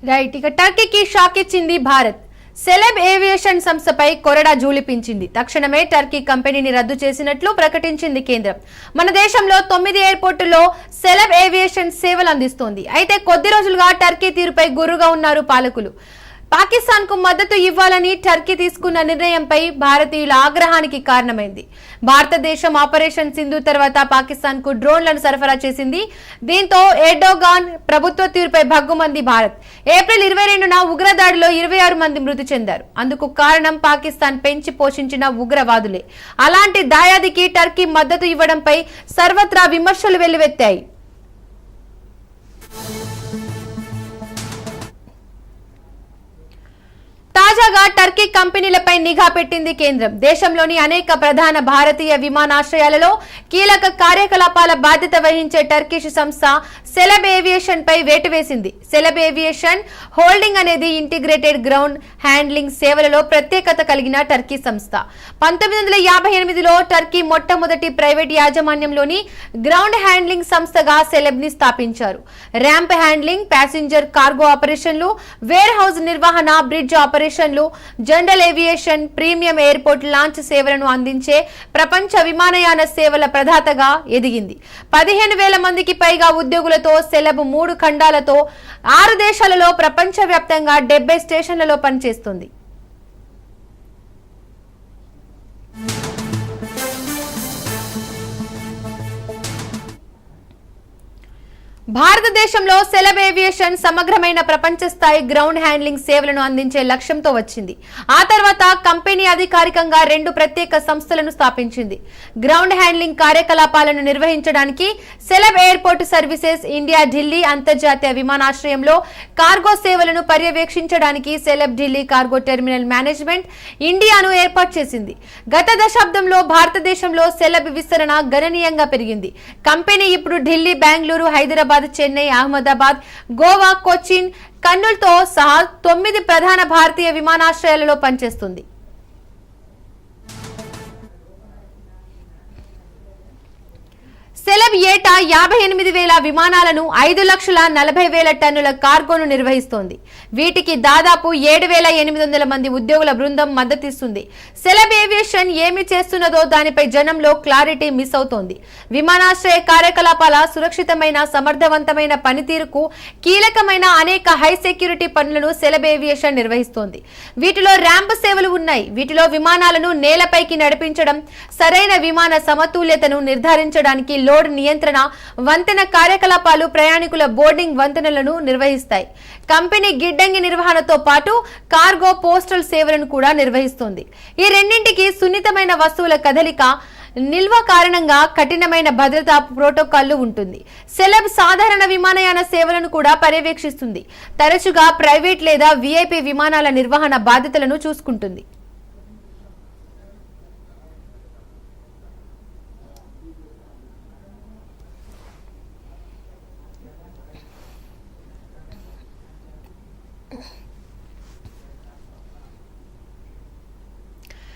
Right, ఇక టర్కీకి shock ఇచ్చింది Bharat. Celeb aviation సంస్థపై కొరడా జూలిపించింది. తక్షణమే టర్కీ కంపెనీని రద్దు చేసినట్లు ప్రకటించింది కేంద్రం. మన దేశంలో 9 ఎయిర్పోర్టుల్లో సెలెబ్ ఏవియేషన్ సేవలు అందిస్తోంది. అయితే కొద్ది రోజులుగా టర్కీ తీరుపై గుర్రుగా ఉన్నారు పాలకులు. పాకిస్తాన్ కు మద్దతు ఇవ్వాలని టర్కీ తీసుకున్న నిర్ణయంపై భారతీయుల ఆగ్రహానికి కారణమైంది. భారతదేశం ఆపరేషన్ సింధు తర్వాత పాకిస్తాన్ కు డ్రోన్లను సరఫరా చేసింది. దీంతో ఎర్డోగాన్ ప్రభుత్వ తీరుపై భగ్గుమంది భారత్. ఏప్రిల్ 22న ఉగ్రదాడిలో 26 మంది మృతి చెందారు. అందుకు కారణం పాకిస్తాన్ పెంచి పోషించిన ఉగ్రవాదులే. అలాంటి దాయాదికి టర్కీ మద్దతు ఇవ్వడంపై సర్వత్రా విమర్శలు వెల్లువెత్తాయి. తాజాగా టర్కీ కంపెనీలపై నిఘా పెట్టింది కేంద్రం. దేశంలోని అనేక ప్రధాన భారతీయ విమానాశ్రయాలలో కీలక కార్యకలాపాల బాధ్యత వహించే టర్కిష్ సంస్థ సెలెబ్ ఏవియేషన్ పై వేటు వేసింది. సెలెబ్ ఏవియేషన్ హోల్డింగ్ అనేది ఇంటిగ్రేటెడ్ గ్రౌండ్ హ్యాండ్లింగ్ సేవలలో ప్రత్యేకత కలిగిన టర్కీ సంస్థ. 1958లో టర్కీ మొట్టమొదటి ప్రైవేట్ యాజమాన్యంలోని గ్రౌండ్ హ్యాండ్లింగ్ సంస్థగా సెలెబ్ ని స్థాపించారు. ర్యాంప్ హ్యాండ్లింగ్, ప్యాసింజర్ కార్గో ఆపరేషన్లు, వేర్ హౌస్ నిర్వహణ, బ్రిడ్జ్ ఆపరేషన్లు, general aviation, premium airport launch సేవలను అందించే ప్రపంచ విమానయాన సేవల ప్రదాతగా ఎదిగింది. 15,000 మందికి పైగా ఉద్యోగులతో సెలెబ్ 3 ఖండాలతో 6 దేశాలలో ప్రపంచవ్యాప్తంగా 70 స్టేషన్లలో పనిచేస్తుంది. భారతదేశంలో సెలెబ్ ఏవియేషన్ సమగ్రమైన ప్రపంచ స్థాయి గ్రౌండ్ హ్యాండ్లింగ్ సేవలను అందించే లక్ష్యంతో వచ్చింది. ఆ తర్వాత కంపెనీ అధికారికంగా 2 ప్రత్యేక సంస్థలను స్థాపించింది. గ్రౌండ్ హ్యాండ్లింగ్ కార్యకలాపాలను నిర్వహించడానికి celeb airport services India Delhi అంతర్జాతీయ విమానాశ్రయంలో కార్గో సేవలను పర్యవేక్షించడానికి celeb Delhi cargo terminal management ఇండియాను ఏర్పాటు చేసింది. గత దశాబ్దంలో భారతదేశంలో సెలెబ్ విస్తరణ గణనీయంగా పెరిగింది. కంపెనీ ఇప్పుడు ఢిల్లీ, బెంగళూరు, హైదరాబాద్, చెన్నై, అహ్మదాబాద్, గోవా, కొచ్చిన్, కర్నూలుతో సహా 9 ప్రధాన భారతీయ విమానాశ్రయాలలో పనిచేస్తుంది. సెలెబ్ ఏటా 58,000 విమానాలను, 5,40,000 టన్నుల కార్గోను నిర్వహిస్తోంది. వీటికి దాదాపు 7,800 మంది ఉద్యోగుల బృందం మద్దతిస్తుంది. సెలెబ్ ఏవియేషన్ ఏమి చేస్తున్నదో దానిపై జనంలో క్లారిటీ మిస్ అవుతోంది. విమానాశ్రయ కార్యకలాపాల సురక్షితమైన, సమర్థవంతమైన పనితీరుకు కీలకమైన అనేక హై సెక్యూరిటీ పనులను సెలెబ్ ఏవియేషన్ నిర్వహిస్తోంది. వీటిలో ర్యాంప్ సేవలు ఉన్నాయి. వీటిలో విమానాలను నేలపైకి నడిపించడం, సరైన విమాన సమతుల్యతను నిర్ధారించడానికి లోడ్ నియంత్రణ, వంతెన కార్యకలాపాలు, ప్రయాణికుల బోర్డింగ్ వంతెనలను నిర్వహిస్తాయి. కంపెనీ గిడ్డంగి నిర్వహణతో పాటు కార్గో, పోస్టల్ సేవలను కూడా నిర్వహిస్తుంది. ఈ రెండింటికి సున్నితమైన వస్తువుల కదలిక, నిల్వ కారణంగా కఠినమైన భద్రతా ప్రోటోకాల్లు ఉంటుంది. సెలెబ్ సాధారణ విమానయాన సేవలను కూడా పర్యవేక్షిస్తుంది. తరచుగా ప్రైవేట్ లేదా విఐపి విమానాల నిర్వహణ బాధ్యతలను చూసుకుంటుంది.